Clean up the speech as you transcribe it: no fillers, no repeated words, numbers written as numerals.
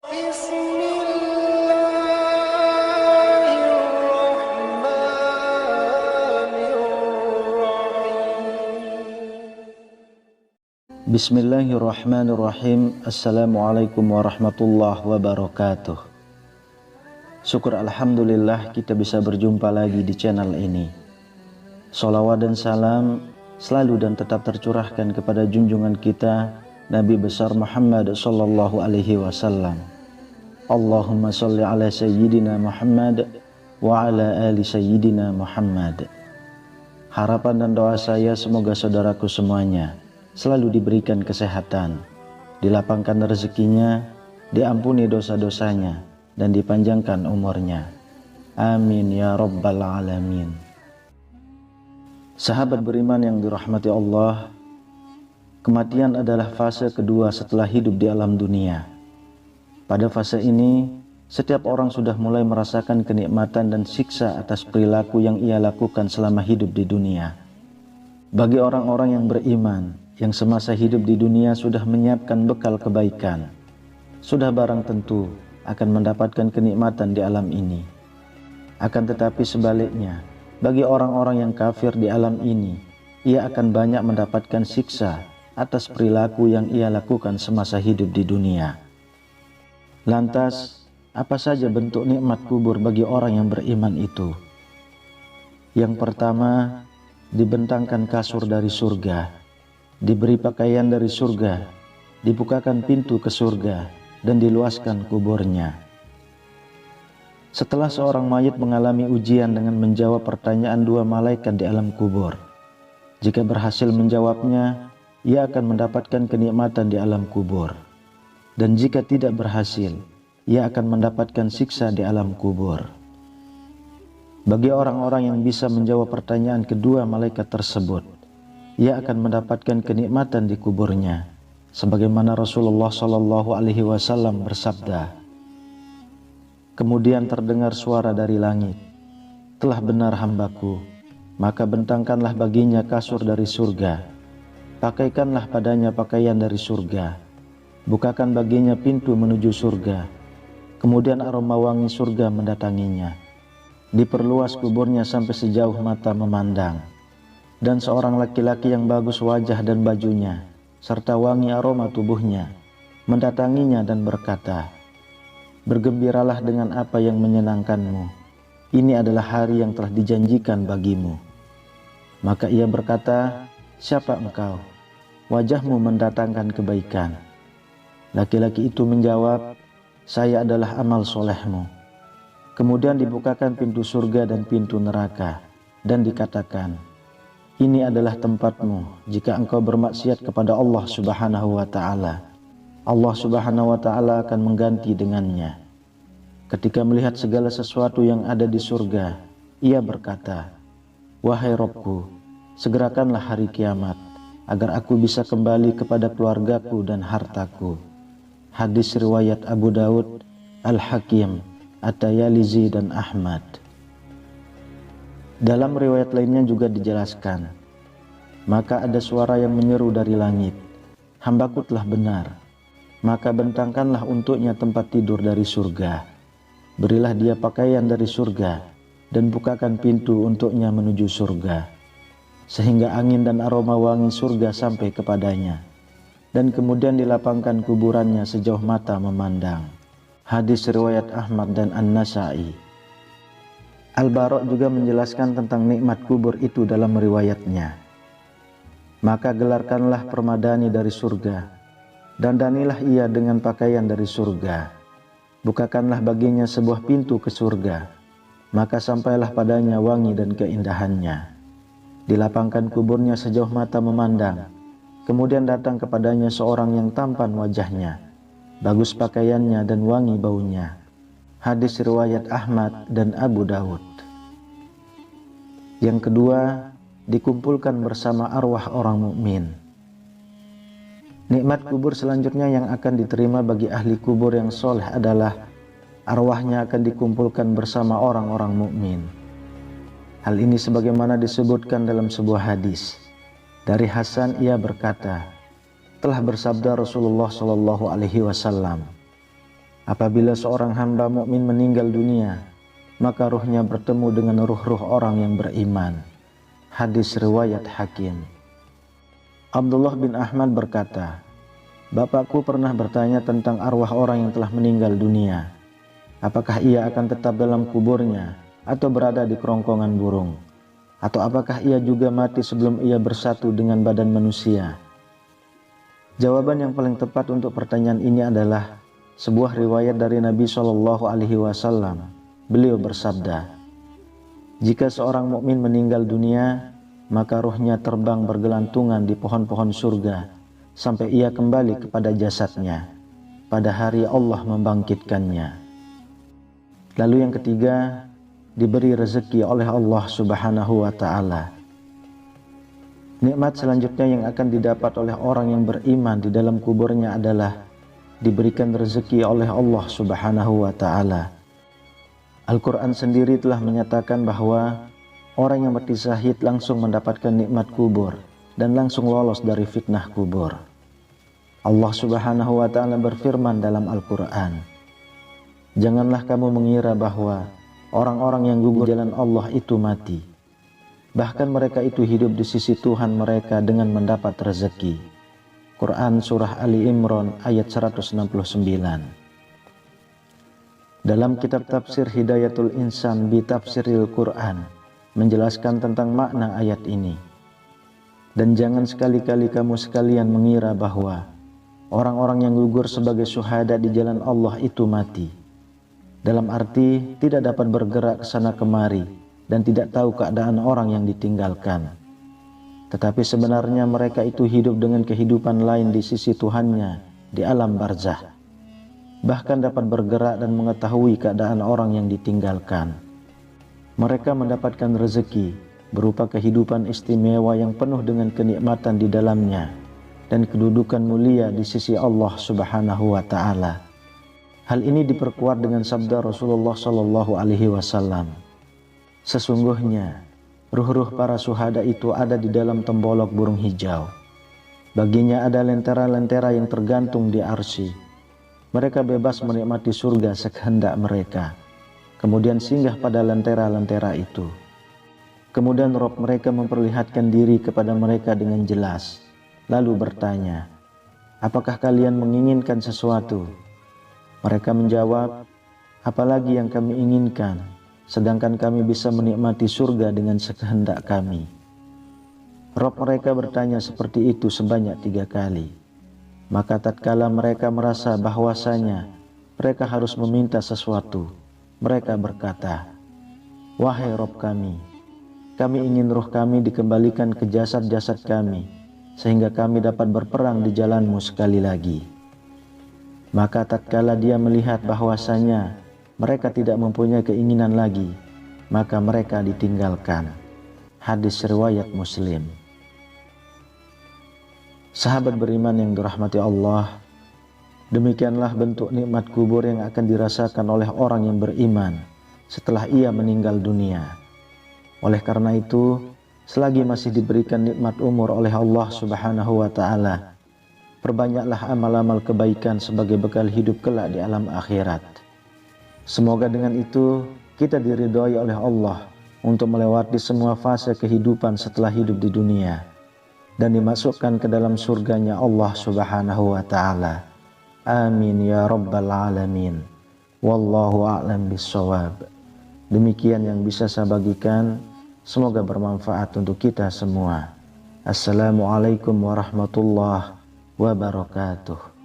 Bismillahirrahmanirrahim. Assalamualaikum warahmatullahi wabarakatuh. Syukur alhamdulillah kita bisa berjumpa lagi di channel ini. Sholawat dan salam selalu dan tetap tercurahkan kepada junjungan kita Nabi besar Muhammad sallallahu alaihi wasallam. Allahumma sholli ala sayyidina Muhammad wa ala ali sayyidina Muhammad. Harapan dan doa saya semoga saudaraku semuanya selalu diberikan kesehatan, dilapangkan rezekinya, diampuni dosa-dosanya, dan dipanjangkan umurnya. Amin ya rabbal alamin. Sahabat beriman yang dirahmati Allah, kematian adalah fase kedua setelah hidup di alam dunia. Pada fase ini, setiap orang sudah mulai merasakan kenikmatan dan siksa atas perilaku yang ia lakukan selama hidup di dunia. Bagi orang-orang yang beriman, yang semasa hidup di dunia sudah menyiapkan bekal kebaikan, sudah barang tentu akan mendapatkan kenikmatan di alam ini. Akan tetapi sebaliknya, bagi orang-orang yang kafir di alam ini, ia akan banyak mendapatkan siksa atas perilaku yang ia lakukan semasa hidup di dunia. Lantas, apa saja bentuk nikmat kubur bagi orang yang beriman itu? Yang pertama, dibentangkan kasur dari surga, diberi pakaian dari surga, dibukakan pintu ke surga, dan diluaskan kuburnya. Setelah seorang mayit mengalami ujian dengan menjawab pertanyaan dua malaikat di alam kubur, jika berhasil menjawabnya, ia akan mendapatkan kenikmatan di alam kubur. Dan jika tidak berhasil, ia akan mendapatkan siksa di alam kubur. Bagi orang-orang yang bisa menjawab pertanyaan kedua malaikat tersebut, ia akan mendapatkan kenikmatan di kuburnya, sebagaimana Rasulullah Shallallahu Alaihi Wasallam bersabda. Kemudian terdengar suara dari langit, telah benar hambaku, maka bentangkanlah baginya kasur dari surga, pakaikanlah padanya pakaian dari surga, bukakan baginya pintu menuju surga, kemudian aroma wangi surga mendatanginya, diperluas kuburnya sampai sejauh mata memandang. Dan seorang laki-laki yang bagus wajah dan bajunya, serta wangi aroma tubuhnya, mendatanginya dan berkata, "Bergembiralah dengan apa yang menyenangkanmu. Ini adalah hari yang telah dijanjikan bagimu." Maka ia berkata, "Siapa engkau?" "Wajahmu mendatangkan kebaikan." Laki-laki itu menjawab, "Saya adalah amal solehmu." Kemudian dibukakan pintu surga dan pintu neraka, dan dikatakan, "Ini adalah tempatmu jika engkau bermaksiat kepada Allah Subhanahu wa Ta'ala. Allah Subhanahu wa Ta'ala akan mengganti dengannya." Ketika melihat segala sesuatu yang ada di surga, ia berkata, "Wahai Rabbku, segerakanlah hari kiamat agar aku bisa kembali kepada keluargaku dan hartaku." Hadis riwayat Abu Daud, Al-Hakim, At-Tayalizi, dan Ahmad. Dalam riwayat lainnya juga dijelaskan, maka ada suara yang menyeru dari langit, "Hambaku telah benar, maka bentangkanlah untuknya tempat tidur dari surga, berilah dia pakaian dari surga, dan bukakan pintu untuknya menuju surga, sehingga angin dan aroma wangi surga sampai kepadanya, dan kemudian dilapangkan kuburannya sejauh mata memandang." Hadis riwayat Ahmad dan An-Nasa'i. Al-Bara' juga menjelaskan tentang nikmat kubur itu dalam riwayatnya. "Maka gelarkanlah permadani dari surga, dandanilah ia dengan pakaian dari surga, bukakanlah baginya sebuah pintu ke surga, maka sampailah padanya wangi dan keindahannya. Dilapangkan kuburnya sejauh mata memandang, kemudian datang kepadanya seorang yang tampan wajahnya, bagus pakaiannya dan wangi baunya." Hadis riwayat Ahmad dan Abu Daud. Yang kedua, dikumpulkan bersama arwah orang mukmin. Nikmat kubur selanjutnya yang akan diterima bagi ahli kubur yang soleh adalah arwahnya akan dikumpulkan bersama orang-orang mukmin. Hal ini sebagaimana disebutkan dalam sebuah hadis. Dari Hasan ia berkata, telah bersabda Rasulullah Shallallahu Alaihi Wasallam, Apabila seorang hamba mukmin meninggal dunia, maka ruhnya bertemu dengan ruh-ruh orang yang beriman. Hadis riwayat Hakim. Abdullah bin Ahmad berkata, "Bapakku pernah bertanya tentang arwah orang yang telah meninggal dunia. Apakah ia akan tetap dalam kuburnya atau berada di kerongkongan burung? Atau apakah ia juga mati sebelum ia bersatu dengan badan manusia?" Jawaban yang paling tepat untuk pertanyaan ini adalah sebuah riwayat dari Nabi SAW. Beliau bersabda, "Jika seorang mukmin meninggal dunia, maka ruhnya terbang bergelantungan di pohon-pohon surga sampai ia kembali kepada jasadnya pada hari Allah membangkitkannya." Lalu yang ketiga, diberi rezeki oleh Allah Subhanahu wa Ta'ala. Nikmat selanjutnya yang akan didapat oleh orang yang beriman di dalam kuburnya adalah diberikan rezeki oleh Allah Subhanahu wa Ta'ala. Al-Quran sendiri telah menyatakan bahwa orang yang mati syahid langsung mendapatkan nikmat kubur dan langsung lolos dari fitnah kubur. Allah Subhanahu wa Ta'ala berfirman dalam Al-Quran, "Janganlah kamu mengira bahwa orang-orang yang gugur jalan Allah itu mati. Bahkan mereka itu hidup di sisi Tuhan mereka dengan mendapat rezeki." Quran Surah Ali Imran ayat 169. Dalam kitab tafsir Hidayatul Insan bi Tafsiril Quran menjelaskan tentang makna ayat ini. "Dan jangan sekali-kali kamu sekalian mengira bahwa orang-orang yang gugur sebagai syuhada di jalan Allah itu mati. Dalam arti tidak dapat bergerak ke sana kemari dan tidak tahu keadaan orang yang ditinggalkan. Tetapi sebenarnya mereka itu hidup dengan kehidupan lain di sisi Tuhannya di alam barzah. Bahkan dapat bergerak dan mengetahui keadaan orang yang ditinggalkan. Mereka mendapatkan rezeki berupa kehidupan istimewa yang penuh dengan kenikmatan di dalamnya dan kedudukan mulia di sisi Allah Subhanahu wa Ta'ala." Hal ini diperkuat dengan sabda Rasulullah SAW, "Sesungguhnya ruh-ruh para syuhada itu ada di dalam tembolok burung hijau. Baginya ada lentera-lentera yang tergantung di arsy. Mereka bebas menikmati surga sekehendak mereka, kemudian singgah pada lentera-lentera itu. Kemudian Rabb mereka memperlihatkan diri kepada mereka dengan jelas, lalu bertanya, 'Apakah kalian menginginkan sesuatu?' Mereka menjawab, 'Apalagi yang kami inginkan, sedangkan kami bisa menikmati surga dengan sekehendak kami.' Rabb mereka bertanya seperti itu sebanyak 3 kali. Maka tatkala mereka merasa bahwasanya mereka harus meminta sesuatu, mereka berkata, 'Wahai Rabb kami ingin ruh kami dikembalikan ke jasad-jasad kami, sehingga kami dapat berperang di jalan-Mu sekali lagi.' Maka tatkala dia melihat bahwasanya mereka tidak mempunyai keinginan lagi, maka mereka ditinggalkan." Hadis riwayat Muslim. Sahabat beriman yang dirahmati Allah, demikianlah bentuk nikmat kubur yang akan dirasakan oleh orang yang beriman setelah ia meninggal dunia. Oleh karena itu, selagi masih diberikan nikmat umur oleh Allah Subhanahu wa Ta'ala, perbanyaklah amal-amal kebaikan sebagai bekal hidup kelak di alam akhirat. Semoga dengan itu kita diridhoi oleh Allah untuk melewati semua fase kehidupan setelah hidup di dunia dan dimasukkan ke dalam surganya Allah Subhanahu wa Ta'ala. Amin ya rabbal alamin. Wallahu a'lam bissawab. Demikian yang bisa saya bagikan, semoga bermanfaat untuk kita semua. Assalamualaikum warahmatullahi wabarakatuh.